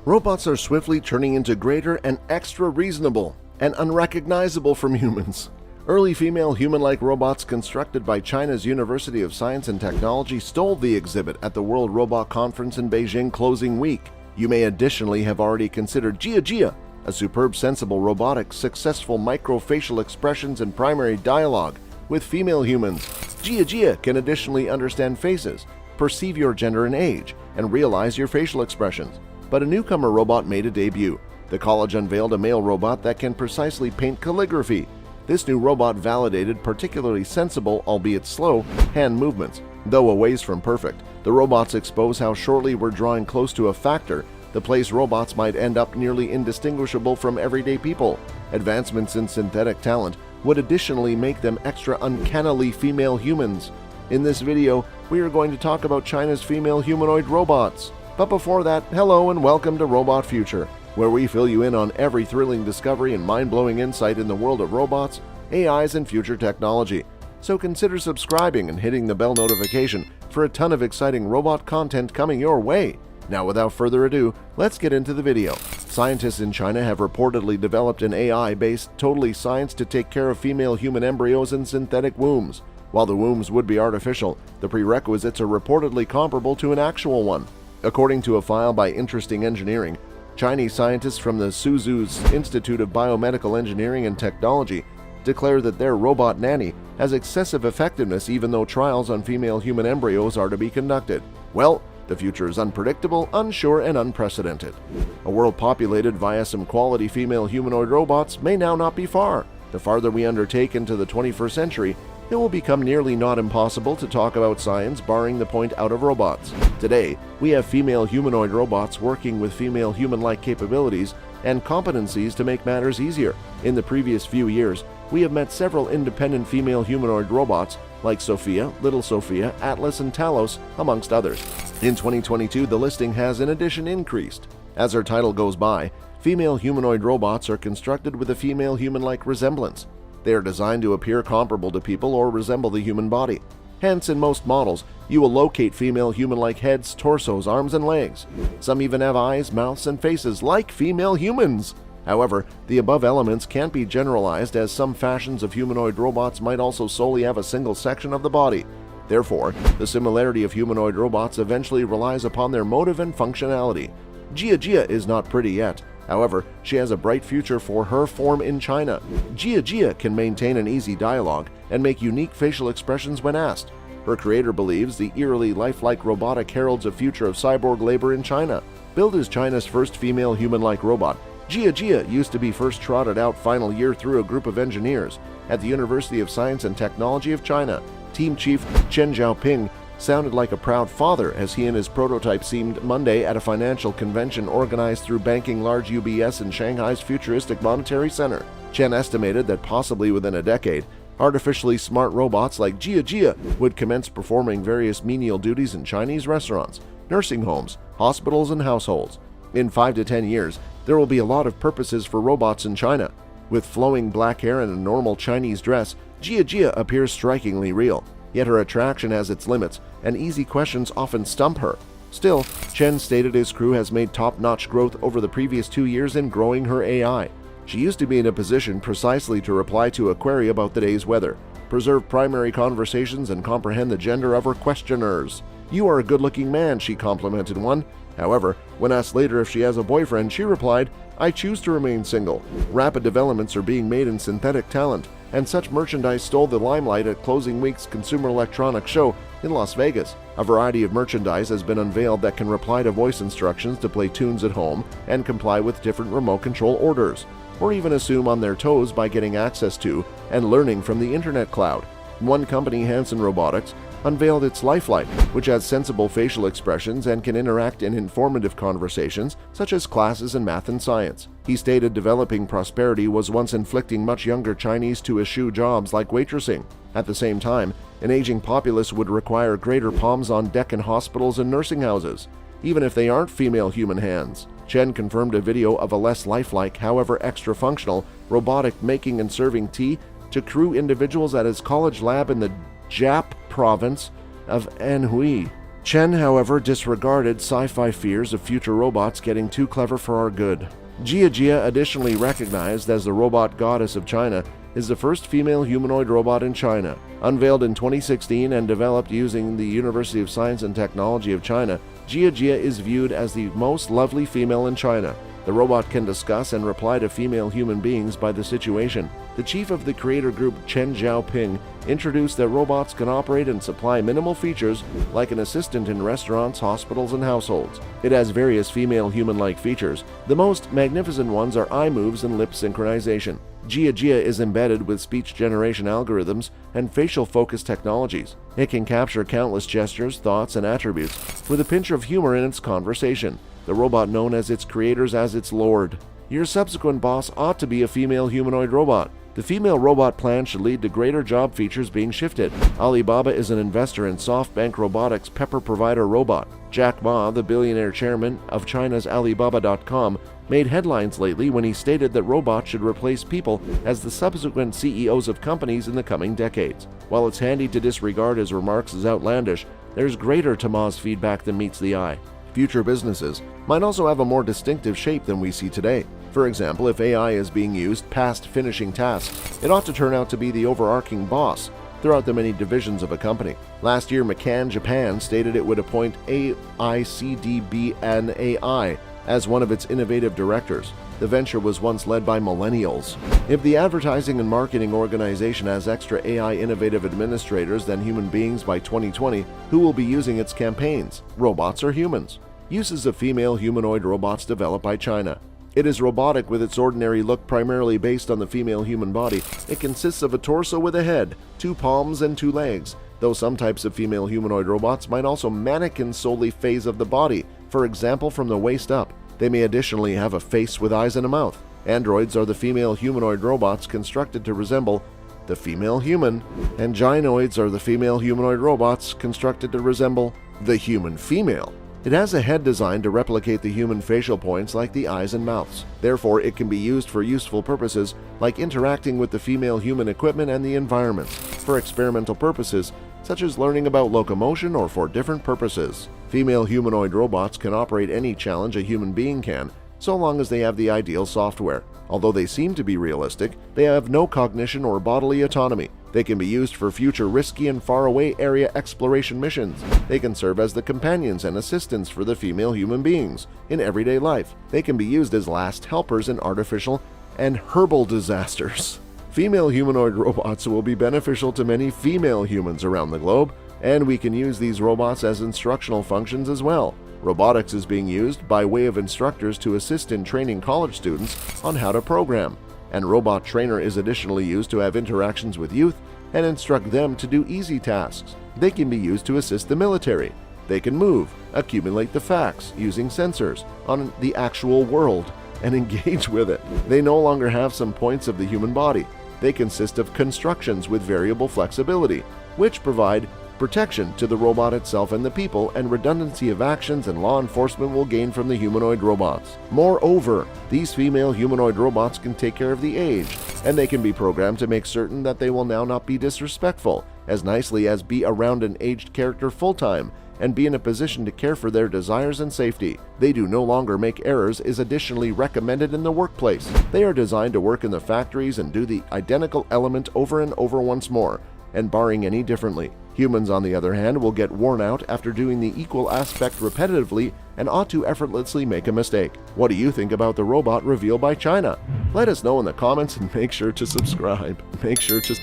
Robots are swiftly turning into greater and extra reasonable and unrecognizable from humans. Early female human-like robots constructed by China's University of Science and Technology stole the exhibit at the World Robot Conference in Beijing closing week. You may additionally have already considered GiaGia, a superb sensible robotic, successful micro-facial expressions and primary dialogue with female humans. GiaGia can additionally understand faces, perceive your gender and age, and realize your facial expressions. But a newcomer robot made a debut. The college unveiled a male robot that can precisely paint calligraphy. This new robot validated particularly sensible, albeit slow, hand movements. Though a ways from perfect, the robots expose how shortly we're drawing close to a factor the place robots might end up nearly indistinguishable from everyday people. Advancements in synthetic talent would additionally make them extra uncannily female humans. In this video, we are going to talk about China's female humanoid robots. But before that, hello and welcome to Robot Future, where we fill you in on every thrilling discovery and mind-blowing insight in the world of robots, AIs, and future technology. So consider subscribing and hitting the bell notification for a ton of exciting robot content coming your way. Now without further ado, let's get into the video. Scientists in China have reportedly developed an AI-based totally science to take care of female human embryos in synthetic wombs. While the wombs would be artificial, the prerequisites are reportedly comparable to an actual one. According to a file by Interesting Engineering, Chinese scientists from the Suzhou Institute of Biomedical Engineering and Technology declare that their robot nanny has excessive effectiveness even though trials on female human embryos are to be conducted. Well, the future is unpredictable, unsure, and unprecedented. A world populated via some quality female humanoid robots may now not be far. The farther we undertake into the 21st century, it will become nearly not impossible to talk about science barring the point out of robots. Today, we have female humanoid robots working with female human-like capabilities and competencies to make matters easier. In the previous few years, we have met several independent female humanoid robots like Sophia, Little Sophia, Atlas, and Talos, amongst others. In 2022, the listing has in addition increased. As her title goes by, female humanoid robots are constructed with a female human-like resemblance. They are designed to appear comparable to people or resemble the human body. Hence, in most models, you will locate female human-like heads, torsos, arms, and legs. Some even have eyes, mouths, and faces like female humans. However, the above elements can't be generalized, as some fashions of humanoid robots might also solely have a single section of the body. Therefore, the similarity of humanoid robots eventually relies upon their motive and functionality. GiaGia is not pretty yet. However, she has a bright future for her form in China. GiaGia can maintain an easy dialogue and make unique facial expressions when asked. Her creator believes the eerily lifelike robotic heralds a future of cyborg labor in China. Billed as China's first female human-like robot, GiaGia used to be first trotted out final year through a group of engineers at the University of Science and Technology of China. Team Chief Chen Xiaoping sounded like a proud father as he and his prototype seemed Monday at a financial convention organized through banking large UBS in Shanghai's futuristic monetary center. Chen estimated that possibly within a decade, artificially smart robots like GiaGia would commence performing various menial duties in Chinese restaurants, nursing homes, hospitals, and households. In 5 to 10 years, there will be a lot of purposes for robots in China. With flowing black hair and a normal Chinese dress, GiaGia appears strikingly real. Yet her attraction has its limits, and easy questions often stump her. Still, Chen stated his crew has made top-notch growth over the previous 2 years in growing her AI. She used to be in a position precisely to reply to a query about the day's weather, preserve primary conversations, and comprehend the gender of her questioners. "You are a good-looking man," she complimented one. However, when asked later if she has a boyfriend, she replied, "I choose to remain single." Rapid developments are being made in synthetic talent, and such merchandise stole the limelight at closing week's Consumer Electronics Show in Las Vegas. A variety of merchandise has been unveiled that can reply to voice instructions to play tunes at home and comply with different remote control orders, or even assume on their toes by getting access to and learning from the internet cloud. One company, Hanson Robotics, unveiled its Lifelike, which has sensible facial expressions and can interact in informative conversations, such as classes in math and science. He stated developing prosperity was once inflicting much younger Chinese to eschew jobs like waitressing. At the same time, an aging populace would require greater palms on deck in hospitals and nursing houses, even if they aren't female human hands. Chen confirmed a video of a less lifelike, however extra-functional, robotic making and serving tea to crew individuals at his college lab in the Jap province of Anhui. Chen, however, disregarded sci-fi fears of future robots getting too clever for our good. GiaGia, additionally recognized as the robot goddess of China, is the first female humanoid robot in China. Unveiled in 2016 and developed using the University of Science and Technology of China, GiaGia is viewed as the most lovely female in China. The robot can discuss and reply to female human beings by the situation. The chief of the creator group, Chen Xiaoping, introduced that robots can operate and supply minimal features like an assistant in restaurants, hospitals, and households. It has various female human-like features. The most magnificent ones are eye moves and lip synchronization. GiaGia is embedded with speech generation algorithms and facial focus technologies. It can capture countless gestures, thoughts, and attributes with a pinch of humor in its conversation. The robot known as its creators as its lord. Your subsequent boss ought to be a female humanoid robot. The female robot plan should lead to greater job features being shifted. Alibaba is an investor in SoftBank Robotics' Pepper Provider robot. Jack Ma, the billionaire chairman of China's Alibaba.com, made headlines lately when he stated that robots should replace people as the subsequent CEOs of companies in the coming decades. While it's handy to disregard his remarks as outlandish, there's greater to Ma's feedback than meets the eye. Future businesses might also have a more distinctive shape than we see today. For example, if AI is being used past finishing tasks, it ought to turn out to be the overarching boss throughout the many divisions of a company. Last year, McCann Japan stated it would appoint AICDBNAI as one of its innovative directors. The venture was once led by millennials. If the advertising and marketing organization has extra AI innovative administrators than human beings by 2020, who will be using its campaigns? Robots or humans? Uses of female humanoid robots developed by China. It is robotic with its ordinary look, primarily based on the female human body. It consists of a torso with a head, 2 palms, and 2 legs, though some types of female humanoid robots might also mannequin solely phase of the body, for example from the waist up. They may additionally have a face with eyes and a mouth. Androids are the female humanoid robots constructed to resemble the female human, and gynoids are the female humanoid robots constructed to resemble the human female. It has a head designed to replicate the human facial points like the eyes and mouths. Therefore, it can be used for useful purposes like interacting with the female human equipment and the environment, for experimental purposes such as learning about locomotion or for different purposes. Female humanoid robots can operate any challenge a human being can, so long as they have the ideal software. Although they seem to be realistic, they have no cognition or bodily autonomy. They can be used for future risky and faraway area exploration missions. They can serve as the companions and assistants for the female human beings in everyday life. They can be used as last helpers in artificial and herbal disasters. Female humanoid robots will be beneficial to many female humans around the globe, and we can use these robots as instructional functions as well. Robotics is being used by way of instructors to assist in training college students on how to program, and Robot Trainer is additionally used to have interactions with youth and instruct them to do easy tasks. They can be used to assist the military. They can move, accumulate the facts using sensors on the actual world, and engage with it. They no longer have some points of the human body. They consist of constructions with variable flexibility, which provide protection to the robot itself and the people, and redundancy of actions and law enforcement will gain from the humanoid robots. Moreover, these female humanoid robots can take care of the aged, and they can be programmed to make certain that they will now not be disrespectful, as nicely as be around an aged character full-time, and be in a position to care for their desires and safety. They do no longer make errors is additionally recommended in the workplace. They are designed to work in the factories and do the identical element over and over once more, and barring any differently. Humans, on the other hand, will get worn out after doing the equal aspect repetitively and ought to effortlessly make a mistake. What do you think about the robot revealed by China? Let us know in the comments and make sure to subscribe. Make sure to